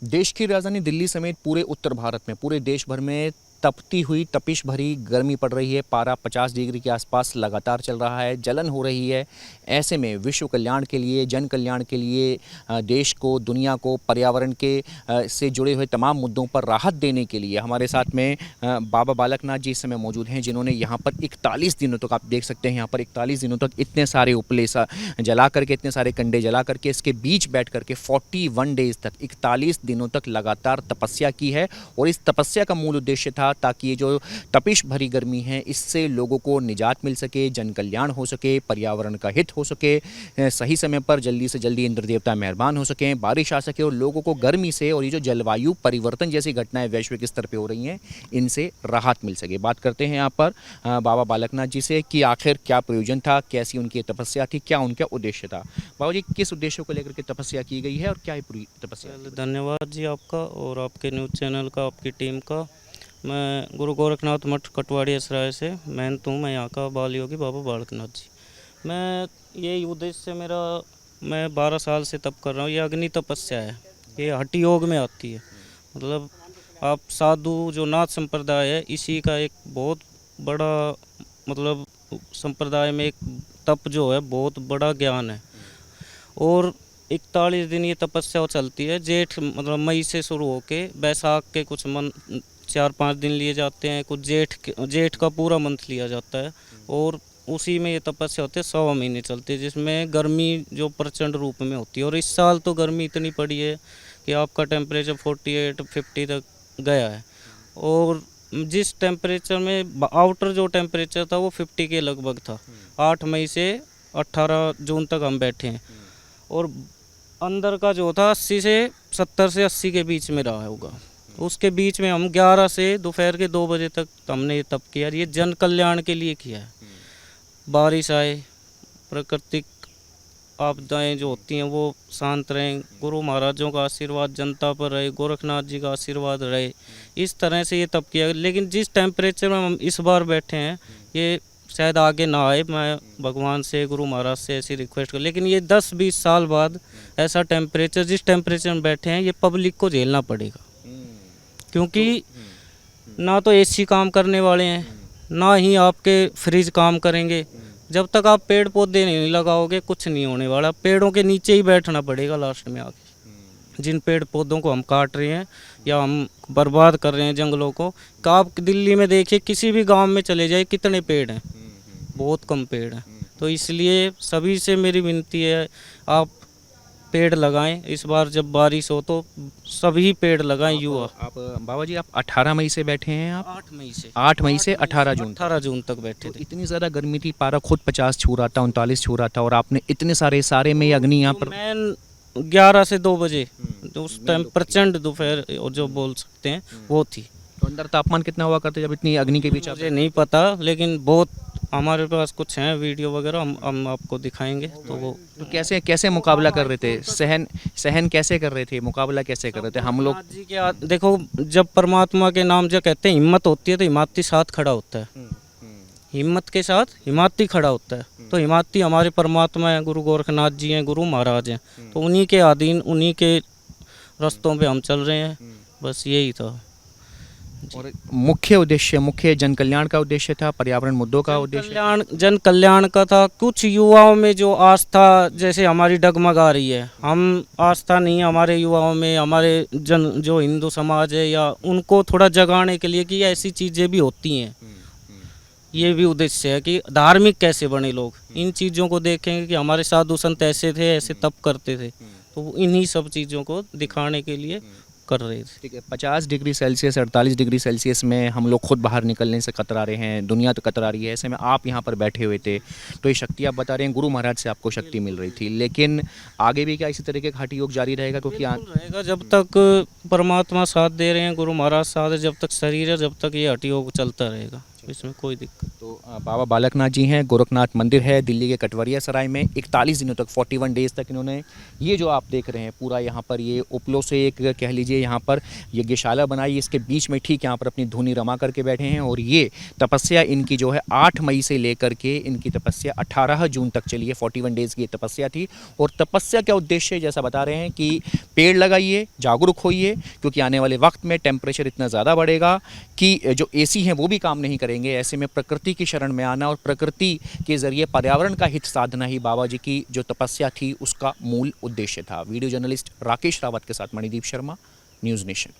देश की राजधानी दिल्ली समेत पूरे उत्तर भारत में, पूरे देश भर में तपती हुई तपिश भरी गर्मी पड़ रही है। पारा 50 डिग्री के आसपास लगातार चल रहा है, जलन हो रही है। ऐसे में विश्व कल्याण के लिए, जन कल्याण के लिए, देश को, दुनिया को, पर्यावरण के से जुड़े हुए तमाम मुद्दों पर राहत देने के लिए हमारे साथ में बाबा बालकनाथ जी इस समय मौजूद हैं, जिन्होंने यहाँ पर 41 दिनों तक, आप देख सकते हैं यहाँ पर 41 दिनों तक इतने सारे उपले जला करके, इतने सारे कंडे जला करके, इसके बीच बैठ करके 41 डेज तक, 41 दिनों तक लगातार तपस्या की है। और इस तपस्या का मूल उद्देश्य था ताकि ये जो तपिश भरी गर्मी है, इससे लोगों को निजात मिल सके, जन कल्याण हो सके, पर्यावरण का हित हो सके, सही समय पर जल्दी से जल्दी इंद्र देवता मेहरबान हो सकें, बारिश आ सके और लोगों को गर्मी से और ये जो जलवायु परिवर्तन जैसी घटनाएं वैश्विक स्तर पे हो रही हैं, इनसे राहत मिल सके। बात करते हैं यहाँ पर बाबा बालकनाथ जी से कि आखिर क्या प्रयोजन था, कैसी उनकी तपस्या थी, क्या उनका उद्देश्य था। बाबा जी, किस उद्देश्य को लेकर के तपस्या की गई है और क्या है पूरी तपस्या? धन्यवाद जी आपका और आपके न्यूज़ चैनल का, आपकी टीम का। मैं गुरु गोरखनाथ मठ कटवाड़ी असराय से महंत हूँ। मैं यहाँ का बाल योगी बाबा बालकनाथ जी। मैं यही उद्देश्य मेरा, मैं 12 साल से तप कर रहा हूँ। ये अग्नि तपस्या है, ये हठ योग में आती है। मतलब आप साधु जो नाथ संप्रदाय है, इसी का एक बहुत बड़ा, मतलब संप्रदाय में एक तप जो है बहुत बड़ा ज्ञान है। और 41 दिन ये तपस्या चलती है। जेठ मतलब मई से शुरू होके बैसाख के कुछ 4-5 दिन लिए जाते हैं, कुछ जेठ का पूरा मंथ लिया जाता है। और उसी में ये तपस्या होती है, 100 महीने चलती है, जिसमें गर्मी जो प्रचंड रूप में होती है। और इस साल तो गर्मी इतनी पड़ी है कि आपका टेम्परेचर 48-50 तक गया है। और जिस टेम्परेचर में आउटर जो टेम्परेचर था वो 50 के लगभग था। 8 मई से 18 जून तक हम बैठे हैं। और अंदर का जो था 80 से 70 से 80 के बीच में रहा होगा। उसके बीच में हम 11 से दोपहर के 2 बजे तक हमने ये तप किया। ये जन कल्याण के लिए किया है। बारिश आए, प्राकृतिक आपदाएं जो होती हैं वो शांत रहें, गुरु महाराजों का आशीर्वाद जनता पर रहे, गोरखनाथ जी का आशीर्वाद रहे, इस तरह से ये तप किया। लेकिन जिस टेम्परेचर में हम इस बार बैठे हैं, ये शायद आगे ना आए। मैं भगवान से, गुरु महाराज से ऐसी रिक्वेस्ट कर, लेकिन ये 10-20 साल बाद ऐसा टेम्परेचर, जिस टेम्परेचर में बैठे हैं, ये पब्लिक को झेलना पड़ेगा। क्योंकि ना तो एसी काम करने वाले हैं, ना ही आपके फ्रिज काम करेंगे। जब तक आप पेड़ पौधे नहीं लगाओगे, कुछ नहीं होने वाला। पेड़ों के नीचे ही बैठना पड़ेगा लास्ट में आके। जिन पेड़ पौधों को हम काट रहे हैं या हम बर्बाद कर रहे हैं जंगलों को, आप दिल्ली में देखिए, किसी भी गांव में चले जाए, कितने पेड़ हैं? बहुत कम पेड़ हैं। तो इसलिए सभी से मेरी विनती है, आप पेड़ लगाएं। इस बार जब बारिश हो तो सभी पेड़ लगाएं। युवा आप बाबा जी, आप 18 मई से बैठे हैं? आप 8 मई से 18 जून 18 जून तक बैठे थे। इतनी ज़्यादा गर्मी थी, पारा खुद 50 छू रहा था, 39 छू रहा था, और आपने इतने सारे में ये अग्नि यहाँ पर। मैं 11 से 2 बजे उस टाइम प्रचंड दोपहर जो बोल सकते हैं वो थी। तो अंदर तापमान कितना हुआ करते जब इतनी अग्नि के बीच? मुझे नहीं पता, लेकिन बहुत, हमारे पास कुछ हैं वीडियो वगैरह, हम आपको दिखाएंगे। तो वो तो कैसे कैसे मुकाबला कर रहे थे? सहन कैसे कर रहे थे? मुकाबला कैसे कर रहे थे हम लोग? जी क्या देखो, जब परमात्मा के नाम जो कहते हैं हिम्मत होती है, तो हिम्मती साथ खड़ा होता है। हिम्मत के साथ हिम्मती खड़ा होता है। तो हिम्मती हमारे परमात्मा हैं, गुरु गोरखनाथ जी हैं, गुरु महाराज हैं। तो उन्हीं के अधीन, उन्हीं के रास्तों पे हम चल रहे हैं। बस यही था। और मुख्य उद्देश्य, मुख्य जन कल्याण का उद्देश्य था, पर्यावरण मुद्दों का उद्देश्य, जन कल्याण का था। कुछ युवाओं में जो आस्था जैसे हमारी डगमगा रही है, हम आस्था नहीं है हमारे युवाओं में, हमारे जो हिंदू समाज है, या उनको थोड़ा जगाने के लिए कि ऐसी चीज़ें भी होती हैं। ये भी उद्देश्य है कि धार्मिक कैसे बने लोग, इन चीज़ों को देखेंगे कि हमारे साधु संत ऐसे थे, ऐसे तप करते थे। तो इन्हीं सब चीज़ों को दिखाने के लिए कर रहे थे। ठीक है। 50 डिग्री सेल्सियस, 48 डिग्री सेल्सियस में हम लोग खुद बाहर निकलने से कतरा रहे हैं, दुनिया तो कतरा रही है। ऐसे में आप यहाँ पर बैठे हुए थे, तो ये शक्ति आप बता रहे हैं गुरु महाराज से आपको शक्ति मिल रही थी। लेकिन आगे भी क्या इसी तरीके का हठ योग जारी रहेगा? क्योंकि रहेगा जब तक परमात्मा साथ दे रहे हैं, गुरु महाराज साथ है, जब तक शरीर है, जब तक ये हठ योग चलता रहेगा। इसमें कोई दिक्कत। तो बाबा बालकनाथ जी हैं, गोरखनाथ मंदिर है दिल्ली के कटवरिया सराय में। 41 दिनों तक 41 डेज़ तक इन्होंने ये जो आप देख रहे हैं पूरा यहाँ पर ये उपलों से एक कह लीजिए यहाँ पर यज्ञशाला बनाई, इसके बीच में ठीक यहाँ पर अपनी धुनी रमा करके बैठे हैं। और ये तपस्या इनकी जो है 8 मई से लेकर के इनकी तपस्या 18 जून तक चली है। 41 डेज़ की ये तपस्या थी। और तपस्या का उद्देश्य जैसा बता रहे हैं कि पेड़ लगाइए, जागरूक होइए, क्योंकि आने वाले वक्त में टेम्परेचर इतना ज़्यादा बढ़ेगा कि जो एसी हैं वो भी काम नहीं करेंगे। ऐसे में प्रकृति की शरण में आना और प्रकृति के ज़रिए पर्यावरण का हित साधना ही बाबा जी की जो तपस्या थी उसका मूल उद्देश्य था। वीडियो जर्नलिस्ट राकेश रावत के साथ मणिदीप शर्मा, न्यूज़ नेशन।